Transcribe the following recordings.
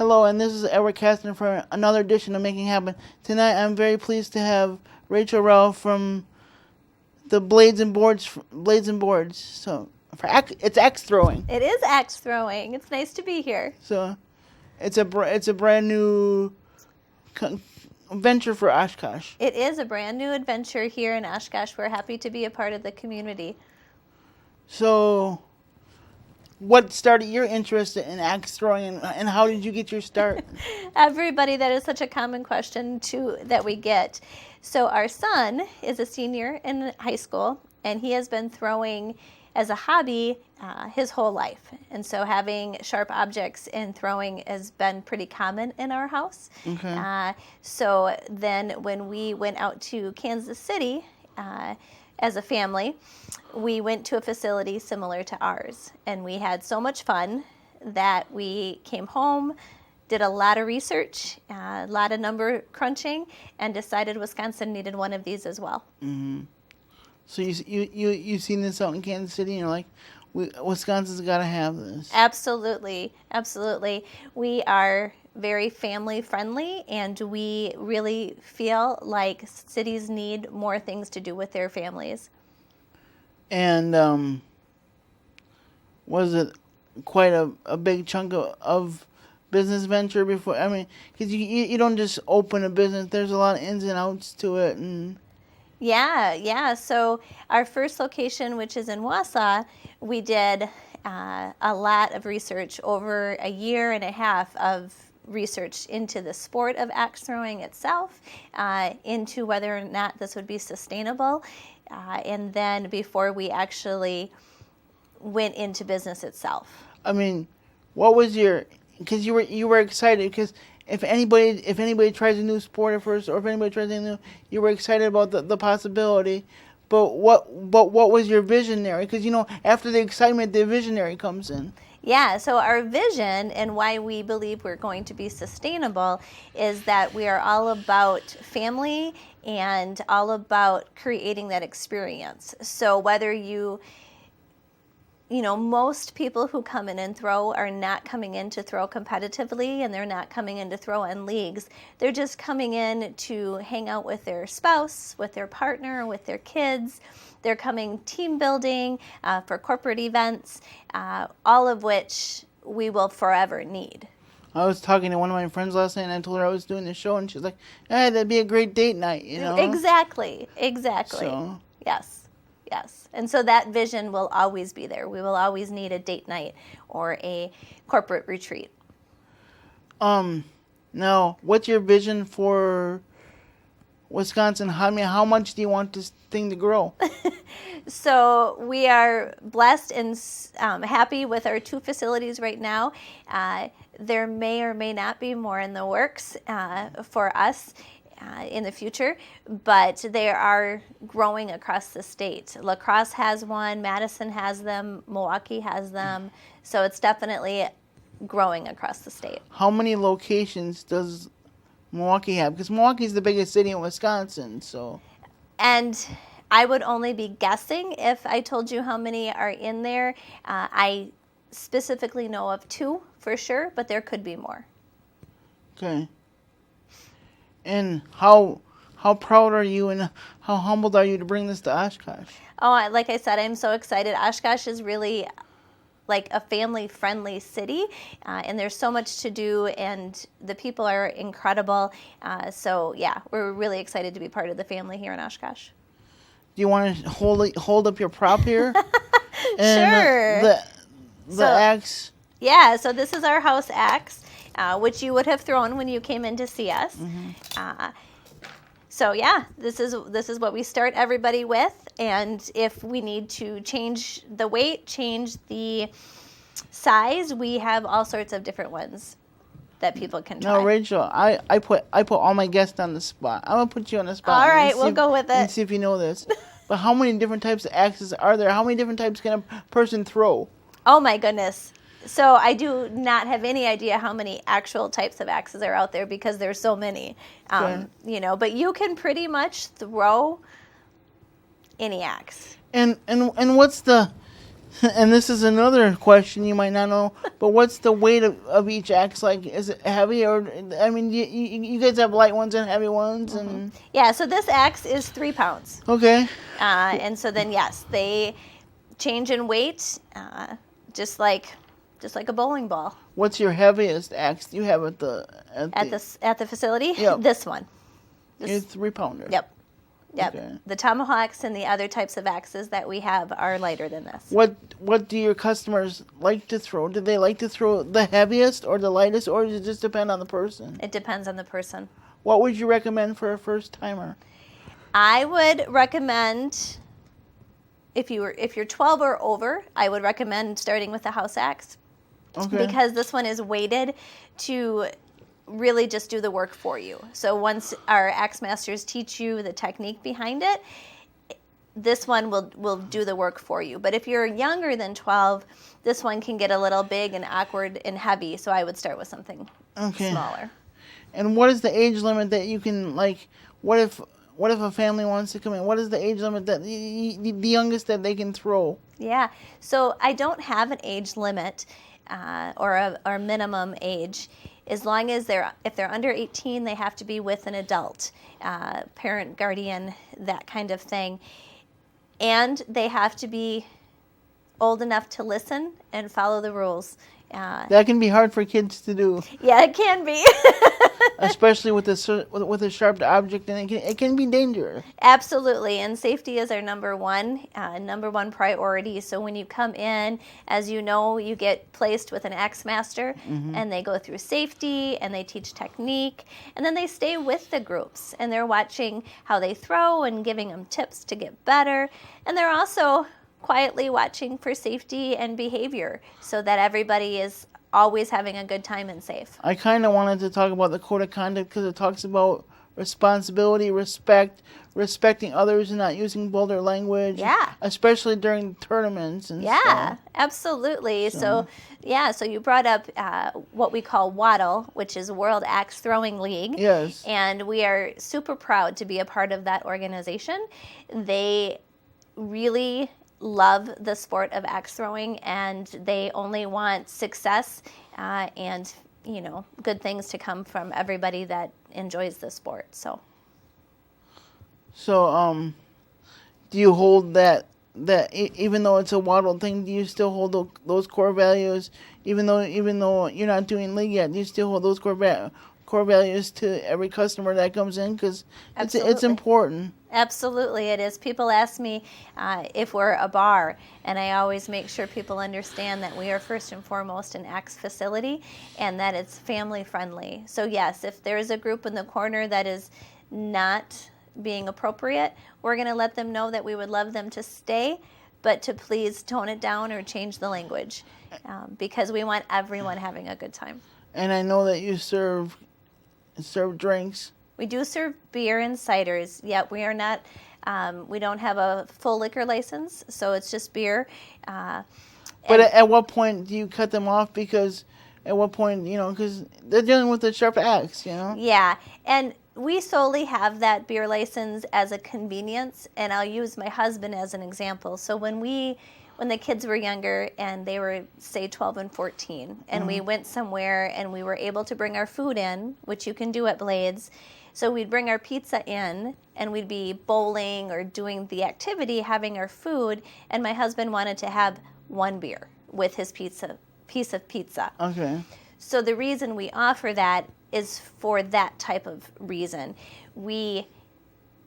Hello, and this is Edward Caston for another edition of Making Happen. Tonight, I'm very pleased to have Rachel Rao from the Blades and Boards. So, it's axe throwing. It is axe throwing. It's nice to be here. So, it's a brand new venture for Oshkosh. It is a brand new adventure here in Oshkosh. We're happy to be a part of the community. So, what started your interest in axe throwing, and how did you get your start? Everybody, that is such a common question that we get. So our son is a senior in high school, and he has been throwing as a hobby his whole life. And so having sharp objects and throwing has been pretty common in our house. Okay. So then when we went out to Kansas City, as a family, we went to a facility similar to ours, and we had so much fun that we came home, did a lot of research, a lot of number crunching, and decided Wisconsin needed one of these as well. Mm-hmm. So you've seen this out in Kansas City, and you're like, Wisconsin's got to have this. Absolutely, absolutely. We are very family friendly, and we really feel like cities need more things to do with their families. And was it quite a big chunk of business venture before? I mean, because you don't just open a business. There's a lot of ins and outs to it. And Yeah. So our first location, which is in Wausau, we did a lot of research, over a year and a half of research into the sport of axe throwing itself, into whether or not this would be sustainable, and then before we actually went into business itself. I mean, what was because you were excited, because if anybody tries a new sport at first, or if anybody tries anything new, you were excited about the possibility. But what was your visionary? Because after the excitement, the visionary comes in. Yeah, so our vision and why we believe we're going to be sustainable is that we are all about family and all about creating that experience. So whether most people who come in and throw are not coming in to throw competitively, and they're not coming in to throw in leagues. They're just coming in to hang out with their spouse, with their partner, with their kids. They're coming team building, for corporate events, all of which we will forever need. I was talking to one of my friends last night, and I told her I was doing the show, and she's like, "Hey, that'd be a great date night, Exactly. So. Yes. And so that vision will always be there. We will always need a date night or a corporate retreat. Now, what's your vision for Wisconsin? How much do you want this thing to grow? So we are blessed and happy with our 2 facilities right now. There may or may not be more in the works for us in the future, but they are growing across the state. La Crosse has one, Madison has them, Milwaukee has them, so it's definitely growing across the state. How many locations does Milwaukee have? Because Milwaukee is the biggest city in Wisconsin, so. And I would only be guessing if I told you how many are in there. I specifically know of 2 for sure, but there could be more. Okay. And how proud are you, and how humbled are you to bring this to Oshkosh? Oh, like I said, I'm so excited. Oshkosh is really like a family-friendly city, and there's so much to do, and the people are incredible. So yeah, we're really excited to be part of the family here in Oshkosh. Do you want to hold up your prop here? Sure. The axe. Yeah, so this is our house axe, which you would have thrown when you came in to see us. Mm-hmm. So yeah, this is what we start everybody with, and if we need to change the weight, change the size, we have all sorts of different ones that people can try. No, Rachel, I put all my guests on the spot. I'm gonna put you on the spot. All right, we'll go with it. And see if you know this. But how many different types of axes are there? How many different types can a person throw? Oh my goodness. So I do not have any idea how many actual types of axes are out there, because there's so many. Okay. But you can pretty much throw any axe. And what's the And this is another question you might not know, but what's the weight of each axe? Like, is it heavy or? I mean, you guys have light ones and heavy ones, and Yeah, so this axe is 3 pounds. okay. And so then, yes, they change in weight, just like a bowling ball. What's your heaviest axe you have at the At the facility? Yep. This one. Your 3-pounder? Yep. Okay. The tomahawks and the other types of axes that we have are lighter than this. What do your customers like to throw? Do they like to throw the heaviest or the lightest, or does it just depend on the person? It depends on the person. What would you recommend for a first timer? I would recommend, if you're 12 or over, I would recommend starting with the house axe. Okay. Because this one is weighted to really just do the work for you. So once our axe masters teach you the technique behind it, this one will do the work for you. But if you're younger than 12, this one can get a little big and awkward and heavy, so I would start with something smaller. And what is the age limit that you can, like, what if a family wants to come in? What is the age limit that the youngest that they can throw? Yeah, so I don't have an age limit or a minimum age. As long as if they're under 18, they have to be with an adult, parent, guardian, that kind of thing. And they have to be old enough to listen and follow the rules. That can be hard for kids to do, Yeah, it can be. especially with a sharp object, and it can be dangerous. Absolutely, and safety is our number one priority. So when you come in, as you know, you get placed with an axe master, and they go through safety, and they teach technique, and then they stay with the groups, and they're watching how they throw and giving them tips to get better, and they're also quietly watching for safety and behavior so that everybody is always having a good time and safe. I kind of wanted to talk about the code of conduct because it talks about responsibility, respecting others and not using vulgar language. Yeah. Especially during tournaments and Yeah, stuff. absolutely. So you brought up what we call WADL, which is World Axe Throwing League. Yes. And we are super proud to be a part of that organization. They really love the sport of axe throwing, and they only want success and good things to come from everybody that enjoys the sport. So do you hold that even though it's a waddle thing, do you still hold those core values even though you're not doing league yet? Do you still hold those core values to every customer that comes in, because it's important? Absolutely, it is. People ask me if we're a bar, and I always make sure people understand that we are first and foremost an axe facility and that it's family friendly. So yes, if there's a group in the corner that is not being appropriate, we're going to let them know that we would love them to stay, but to please tone it down or change the language, because we want everyone having a good time. And I know that you serve drinks. We do serve beer and ciders, yet we are not, we don't have a full liquor license, so it's just beer. But at what point do you cut them off? Because at what point, because they're dealing with a sharp axe, Yeah, and we solely have that beer license as a convenience, and I'll use my husband as an example. So when the kids were younger and they were, say, 12 and 14, and we went somewhere and we were able to bring our food in, which you can do at Blades. So we'd bring our pizza in and we'd be bowling or doing the activity, having our food, and my husband wanted to have one beer with his piece of pizza. Okay. So the reason we offer that is for that type of reason. We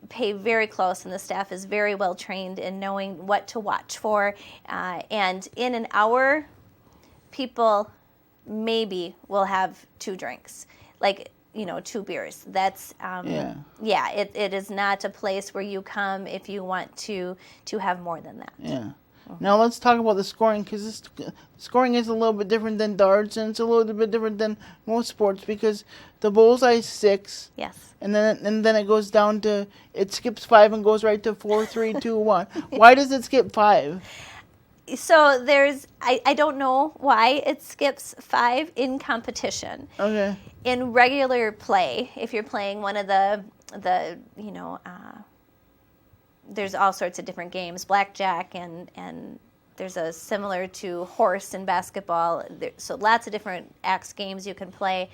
pay very close, and the staff is very well trained in knowing what to watch for. And in an hour, people maybe will have 2 drinks, like 2 beers. That's it is not a place where you come if you want to have more than that. Yeah. Now let's talk about the scoring, because scoring is a little bit different than darts, and it's a little bit different than most sports, because the bullseye is 6. Yes. And then it goes down to, it skips 5 and goes right to 4, 3, 2, 1. Why does it skip 5? So I don't know why it skips 5 in competition. Okay. In regular play, if you're playing one of the there's all sorts of different games, blackjack and there's a similar to horse in basketball. So lots of different axe games you can play,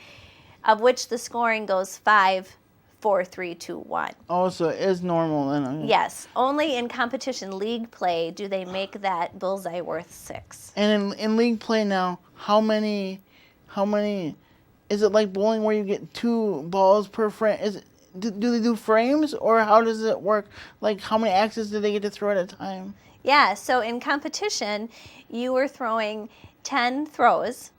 of which the scoring goes 5, 4, 3, 2, 1. Oh, so it is normal then. Yes, only in competition league play do they make that bullseye worth 6. And in league play now, how many, is it like bowling where you get 2 balls per frame? Do they do frames, or how does it work? Like, how many axes do they get to throw at a time? Yeah, so in competition, you were throwing 10 throws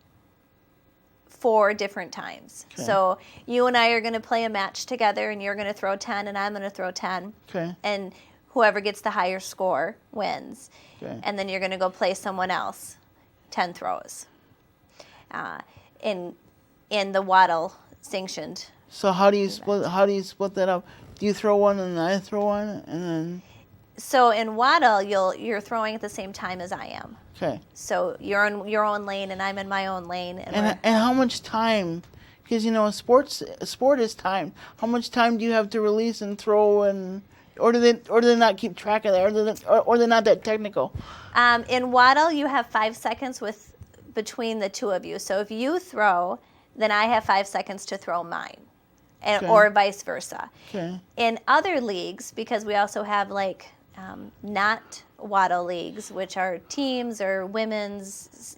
4 different times. Okay. So you and I are going to play a match together, and you're going to throw 10, and I'm going to throw 10. Okay. And whoever gets the higher score wins. Okay. And then you're going to go play someone else 10 throws. In the Waddle sanctioned. So how do you split that up? Do you throw one and then I throw one, and then? So in Waddle, you're throwing at the same time as I am. Okay. So you're in your own lane and I'm in my own lane. And how much time? Because a sport is time. How much time do you have to release and throw, and or do they not keep track of that, or they're not that technical? In Waddle, you have 5 seconds between the two of you. So if you throw, then I have 5 seconds to throw mine. Okay. Or vice versa. Okay. In other leagues, because we also have not Waddle leagues, which are teams or women's,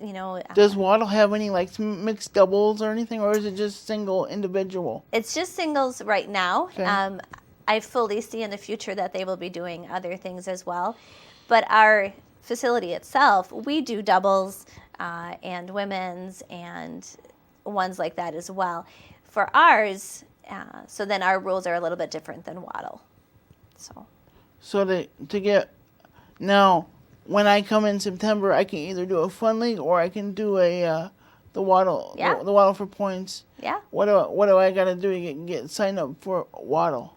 Does Waddle have any mixed doubles or anything, or is it just single individual? It's just singles right now. Okay. I fully see in the future that they will be doing other things as well. But our facility itself, we do doubles and women's and ones like that as well. For ours, so then our rules are a little bit different than Waddle. So to get now, when I come in September, I can either do a fun league or I can do the Waddle. Yeah. The Waddle for points. Yeah. What do I got to do to get signed up for Waddle?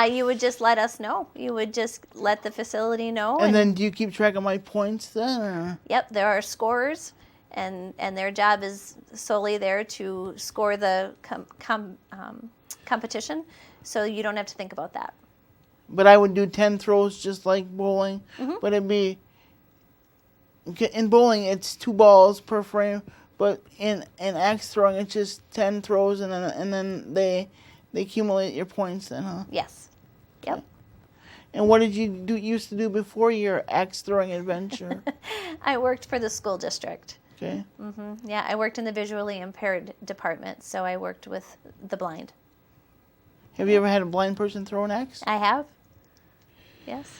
You would just let us know. You would just let the facility know. And then do you keep track of my points then? Or? Yep, there are scorers, and their job is solely there to score the competition, so you don't have to think about that. But I would do 10 throws just like bowling. Mm-hmm. But it'd be, in bowling it's 2 balls per frame, but in axe throwing it's just 10 throws, and then they accumulate your points then, huh? Yes. Yep. And what did you used to do before your axe throwing adventure? I worked for the school district. Okay. Yeah, I worked in the visually impaired department, so I worked with the blind. Have you ever had a blind person throw an axe? I have. Yes.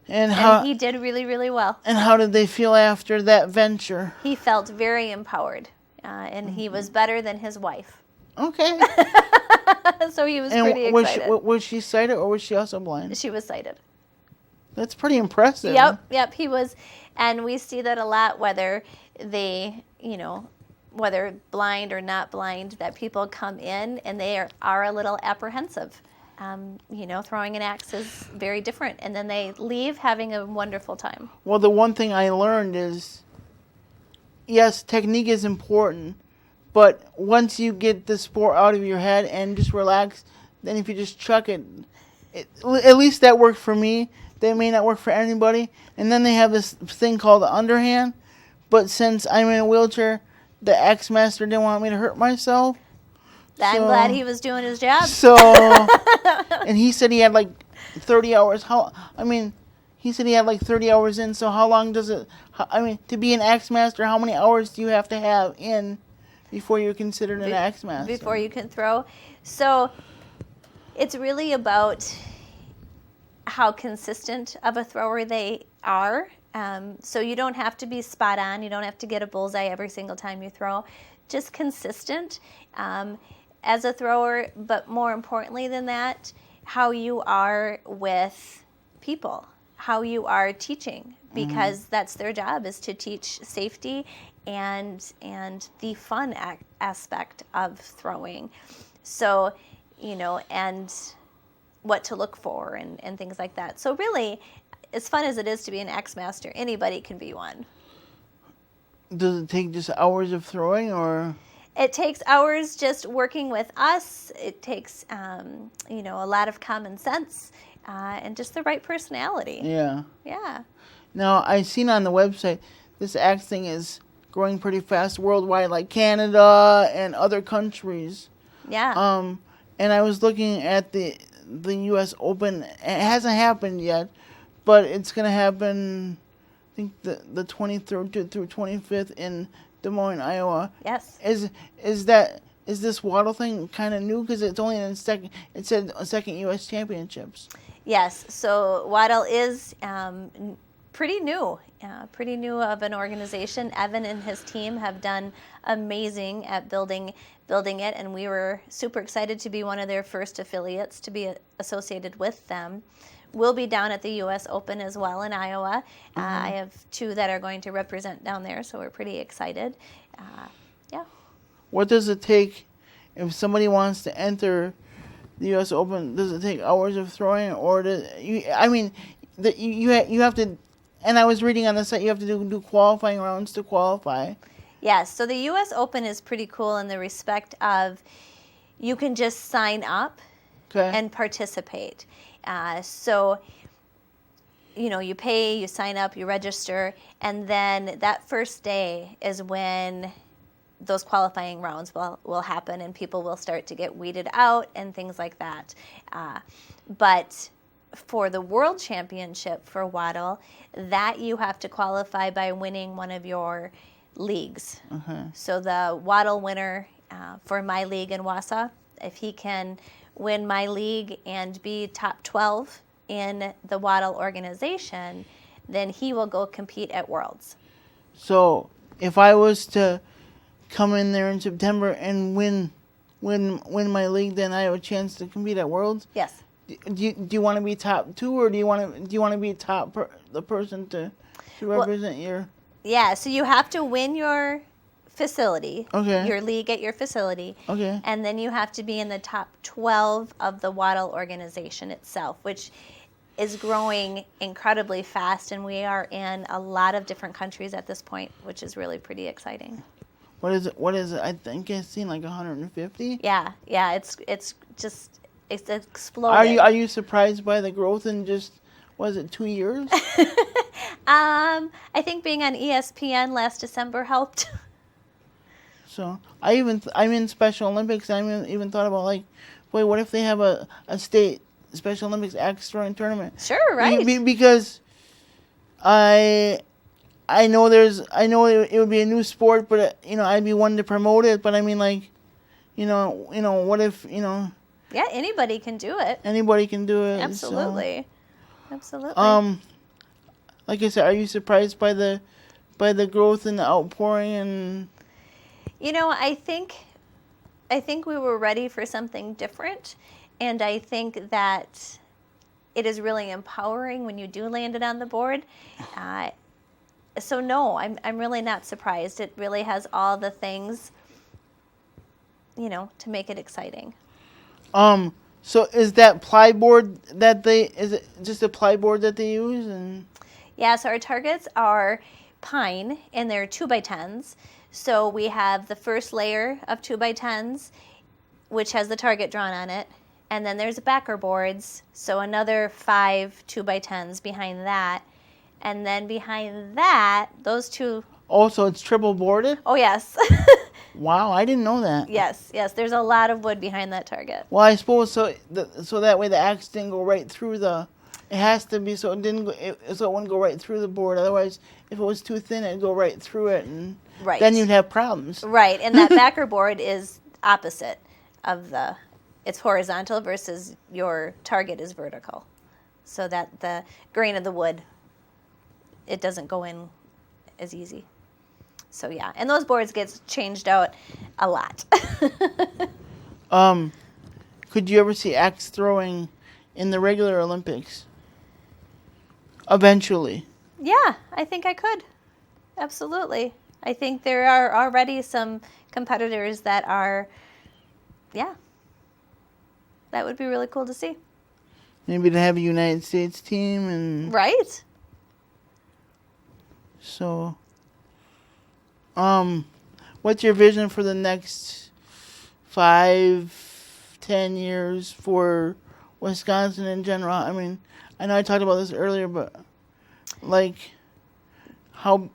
And he did really, really well. And how did they feel after that venture? He felt very empowered, and he was better than his wife. Okay. So he was pretty excited. Was she sighted, or was she also blind? She was sighted. That's pretty impressive. Yep, he was. And we see that a lot, whether they, whether blind or not blind, that people come in and they are a little apprehensive. Throwing an axe is very different. And then they leave having a wonderful time. Well, the one thing I learned is, yes, technique is important, but once you get the sport out of your head and just relax, then if you just chuck it, at least that worked for me. That may not work for anybody. And then they have this thing called the underhand, but since I'm in a wheelchair, the axe master didn't want me to hurt myself. I'm glad he was doing his job. So, and he said he had 30 hours. He said he had 30 hours in. So how long does it? To be an axe master, how many hours do you have to have in before you're considered an axe master? Before you can throw. So, it's really about how consistent of a thrower they are. So you don't have to be spot on. You don't have to get a bullseye every single time you throw. Just consistent as a thrower, but more importantly than that, how you are with people, how you are teaching, because that's their job, is to teach safety and the fun aspect of throwing. So, and what to look for and things like that. So really, as fun as it is to be an axe master, anybody can be one. Does it take just hours of throwing, or? It takes hours just working with us. It takes, a lot of common sense and just the right personality. Yeah. Yeah. Now, I seen on the website this axe thing is growing pretty fast worldwide, like Canada and other countries. Yeah. And I was looking at the U.S. Open. It hasn't happened yet, but it's gonna happen. I think the 23rd through 25th in Des Moines, Iowa. Yes. Is this waddle thing kind of new? Because it's only in second. It said second U.S. championships. Yes. So Waddle is pretty new of an organization. Evan and his team have done amazing at building it, and we were super excited to be one of their first affiliates to be associated with them. We'll be down at the U.S. Open as well in Iowa. I have 2 that are going to represent down there, so we're pretty excited. Yeah. What does it take if somebody wants to enter the U.S. Open? Does it take hours of throwing, or you have to? And I was reading on the site you have to do qualifying rounds to qualify. Yes. So the U.S. Open is pretty cool in the respect of you can just sign up and participate. So, you pay, you sign up, you register, and then that first day is when those qualifying rounds will happen and people will start to get weeded out and things like that. But for the World Championship for Waddle, that you have to qualify by winning one of your leagues. So the Waddle winner for my league in Wausau, if he can win my league and be top 12 in the Waddle organization, then he will go compete at Worlds. So if I was to come in there in September and win my league, then I have a chance to compete at Worlds? Yes. Do you want to be top 2, or do you want to be the person to represent your? Yeah. So you have to win your facility, your league at your facility, and then you have to be in the top 12 of the Waddle organization itself, which is growing incredibly fast, and we are in a lot of different countries at this point, which is really pretty exciting. What is it? I think I've seen like 150. Yeah. It's exploding. Are you surprised by the growth in just, was it 2 years? I think being on ESPN last December helped. So I'm in Special Olympics. I even thought about, like, boy, what if they have a state Special Olympics axe throwing tournament? Sure, right. Because I know it would be a new sport, but I'd be one to promote it. But I mean, like, what if Yeah, anybody can do it. Anybody can do it. Absolutely. So, Absolutely. like I said, are you surprised by the growth and the outpouring and? I think we were ready for something different, and I think that it is really empowering when you do land it on the board. So no, I'm really not surprised. It really has all the things, to make it exciting. So is that plyboard is it just a plyboard that they use? And yeah, so our targets are pine, and they're 2x10s. So we have the first layer of 2x10s, which has the target drawn on it, and then there's backer boards, so another 5 2x10s behind that, and then behind that, those two. Oh, so it's triple boarded? Oh, yes. Wow, I didn't know that. Yes, there's a lot of wood behind that target. Well, I suppose so that way the axe didn't go right through the. It has to be so it wouldn't go right through the board. Otherwise, if it was too thin, it'd go right through it, and then you'd have problems. Right, and that backer board is opposite of it's horizontal versus your target is vertical, so that the grain of the wood, it doesn't go in as easy. So yeah, and those boards get changed out a lot. Could you ever see axe throwing in the regular Olympics? Eventually. Yeah, I think I could. Absolutely. I think there are already some competitors that are, that would be really cool to see. Maybe to have a United States team and. Right. So, what's your vision for the next 5-10 years for Wisconsin in general? I mean, I know I talked about this earlier, but like. how do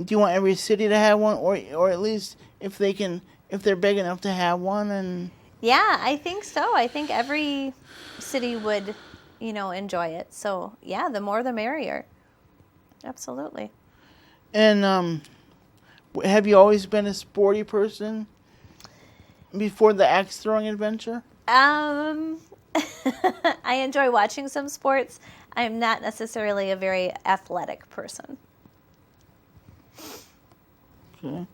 you want every city to have one, or at least if they're big enough to have one? And Yeah, I think so. I think every city would, enjoy it. So yeah, the more the merrier. Absolutely. have you always been a sporty person before the axe throwing adventure? I enjoy watching some sports. I'm not necessarily a very athletic person. Okay.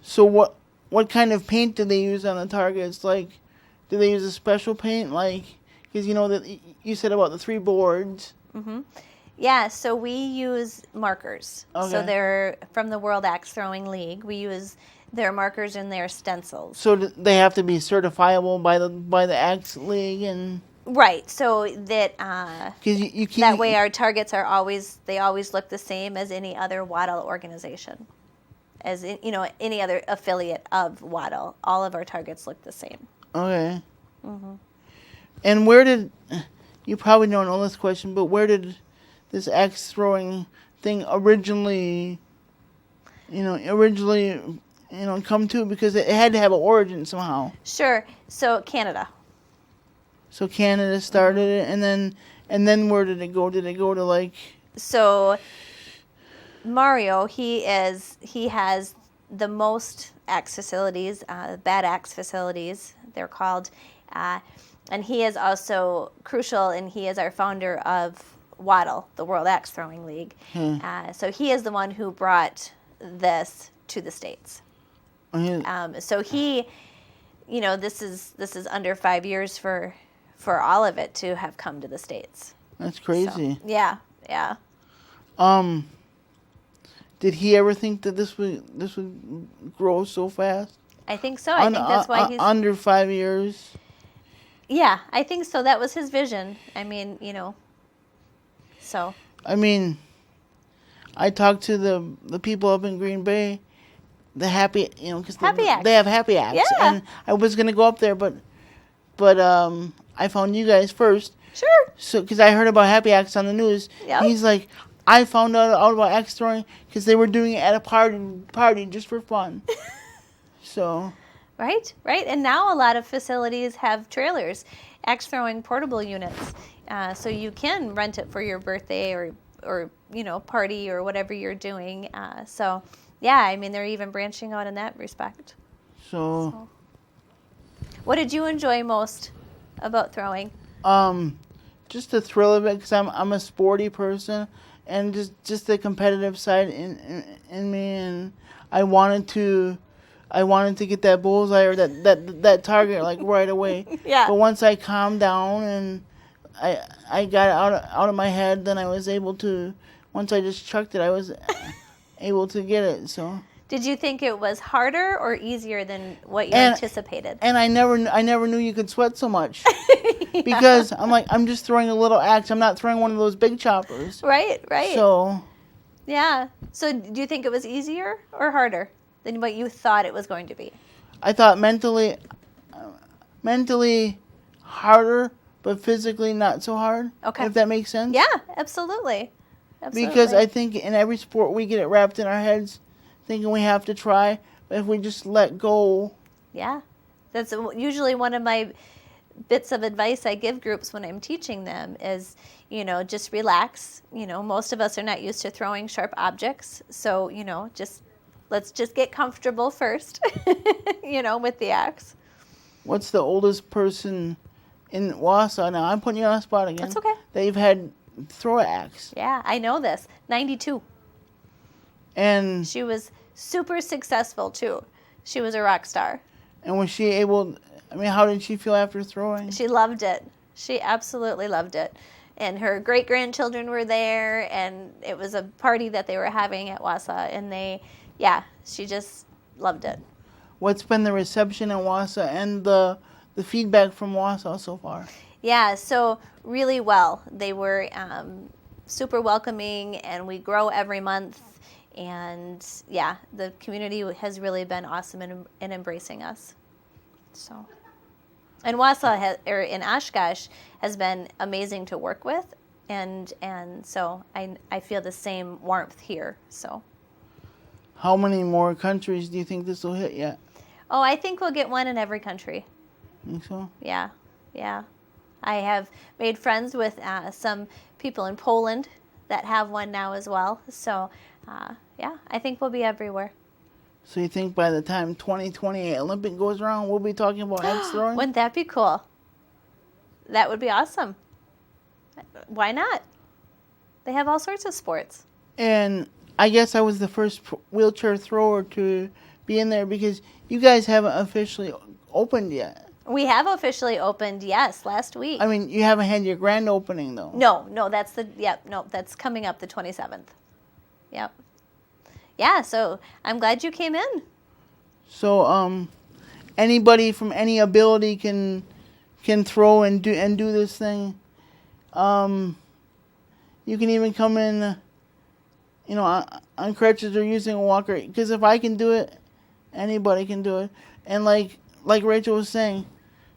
So what kind of paint do they use on the targets? Like, do they use a special paint? Like, because you know that you said about the 3 boards. Yeah, so we use markers. Okay. So they're from the World Axe Throwing League. We use their markers and their stencils. So they have to be certifiable by the Axe League, and Right. So that because you keep that way our targets are always look the same as any other Waddle organization. As any other affiliate of Waddle, all of our targets look the same. Okay. And where did you probably don't know this question, but where did this axe throwing thing originally come to? Because it had to have an origin somehow. Sure. So Canada. So Canada started it, and then where did it go? Did it go to like? So Mario, he has the most axe facilities, bad axe facilities, they're called, and he is also crucial, and he is our founder of Waddle, the World Axe Throwing League. So he is the one who brought this to the States. So he, this is under 5 years for all of it to have come to the States. That's crazy. So, yeah. Did he ever think that this would grow so fast? I think so. I think that's why he's under 5 years. Yeah, I think so. That was his vision. I mean, so. I mean, I talked to the people up in Green Bay, the Happy, because Happy Axe. They have Happy Axe, Yeah. and I was gonna go up there, but I found you guys first. Sure. So, because I heard about Happy Axe on the news, Yep. he's like, I found out about axe throwing because they were doing it at a party just for fun. So. Right. And now a lot of facilities have trailers, axe throwing portable units, so you can rent it for your birthday or party or whatever you're doing. So yeah, I mean they're even branching out in that respect. So. What did you enjoy most about throwing? Just the thrill of it, because I'm a sporty person, and just the competitive side in me, and I wanted to get that bullseye or that target like right away. Yeah. But once I calmed down and I got it out of my head, then I was able to. Once I just chucked it, I was able to get it. So. Did you think it was harder or easier than what you anticipated? And I never knew you could sweat so much. Because I'm just throwing a little axe. I'm not throwing one of those big choppers. Right. So. Yeah. So do you think it was easier or harder than what you thought it was going to be? I thought mentally harder, but physically not so hard. Okay. If that makes sense. Yeah, absolutely. Because I think in every sport we get it wrapped in our heads, thinking we have to try, but if we just let go. Yeah. That's usually one of my bits of advice I give groups when I'm teaching them is, just relax. Most of us are not used to throwing sharp objects. So, let's just get comfortable first, with the axe. What's the oldest person in Wausau now? I'm putting you on the spot again. That's okay. That you've had throw an axe. Yeah, I know this. 92. And She was super successful, too. She was a rock star. And was she able, how did she feel after throwing? She loved it. She absolutely loved it. And her great-grandchildren were there, and it was a party that they were having at Wausau, and she just loved it. What's been the reception in Wausau and the feedback from Wausau so far? Yeah, so really well. They were super welcoming, and we grow every month. And yeah, the community has really been awesome in embracing us. So, and Wausau in Oshkosh has been amazing to work with. and so I feel the same warmth here. So. How many more countries do you think this will hit yet? Oh, I think we'll get one in every country. Think so? Yeah, yeah. I have made friends with some people in Poland that have one now as well. So, yeah, I think we'll be everywhere. So you think by the time 2028 Olympic goes around, we'll be talking about axe throwing? Wouldn't that be cool? That would be awesome. Why not? They have all sorts of sports. And I guess I was the first wheelchair thrower to be in there because you guys haven't officially opened yet. We have officially opened, yes, last week. I mean, you haven't had your grand opening though. No, that's coming up the 27th. Yep. Yeah, so I'm glad you came in. So, anybody from any ability can throw and do this thing. You can even come in, on crutches or using a walker. Because if I can do it, anybody can do it. And like Rachel was saying,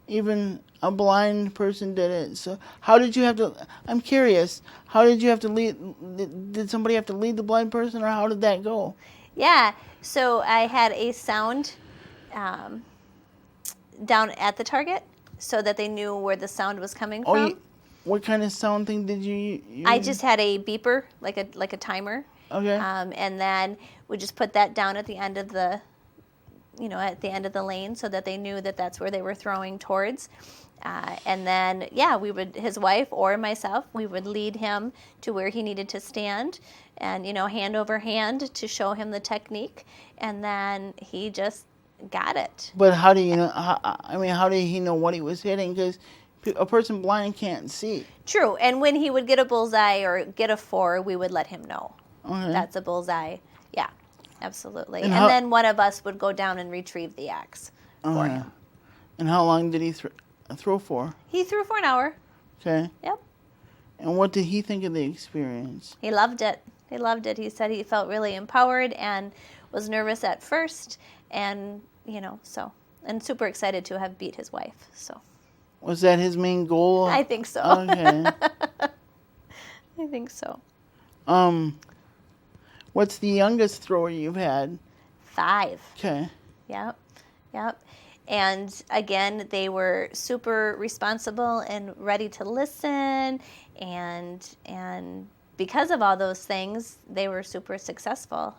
even a blind person did it. So how did you have to? I'm curious. How did you have to lead? Did somebody have to lead the blind person, or how did that go? Yeah. So I had a sound down at the target, so that they knew where the sound was coming from. What kind of sound thing did you use? I just had a beeper, like a timer. Okay. And then we just put that down at the end of the, lane, so that they knew that that's where they were throwing towards. And then, his wife or myself, we would lead him to where he needed to stand, and hand over hand to show him the technique, and then he just got it. But how do you know? How did he know what he was hitting? Because a person blind can't see. True, and when he would get a bullseye or get a 4, we would let him know. Okay. That's a bullseye. Yeah, absolutely. And then one of us would go down and retrieve the axe for him. And how long did he throw for? He threw for an hour. Okay. Yep. And what did he think of the experience? He loved it. He loved it. He said he felt really empowered and was nervous at first, and and super excited to have beat his wife. So. Was that his main goal? I think so. Okay. I think so. What's the youngest thrower you've had? 5. Okay. Yep. And again, they were super responsible and ready to listen, and because of all those things, they were super successful.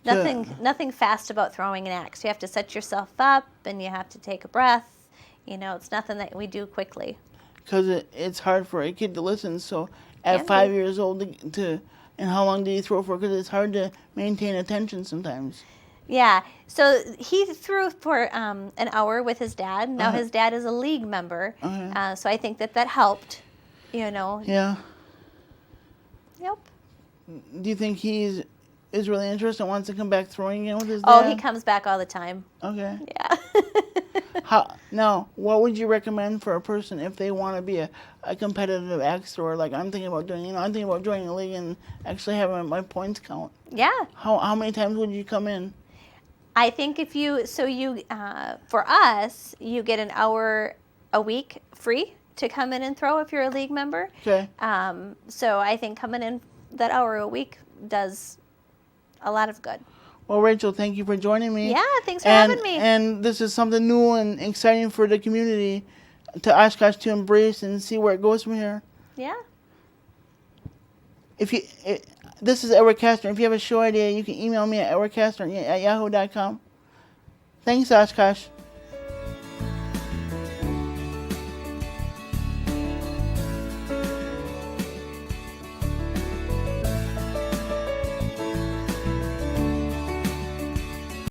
Nothing fast about throwing an axe. You have to set yourself up, and you have to take a breath. It's nothing that we do quickly. Because it's hard for a kid to listen. So at 5 years old, and how long did he throw for? Because it's hard to maintain attention sometimes. Yeah. So he threw for an hour with his dad. Now his dad is a league member. So I think that helped. Yeah. Yep. Do you think he is really interested and wants to come back throwing again with his dad? Oh, he comes back all the time. Okay. Yeah. Now, what would you recommend for a person if they want to be a competitive axe thrower? Like I'm thinking about doing, I'm thinking about joining a league and actually having my points count. Yeah. How many times would you come in? I think for us, you get an hour a week free to come in and throw if you're a league member. Okay. So I think coming in that hour a week does a lot of good. Well, Rachel, thank you for joining me. Yeah, thanks for having me. And this is something new and exciting for the community to Oshkosh to embrace and see where it goes from here. Yeah. This is Edward Kastner. If you have a show idea, you can email me at edwardkastner@yahoo.com. Thanks, Oshkosh.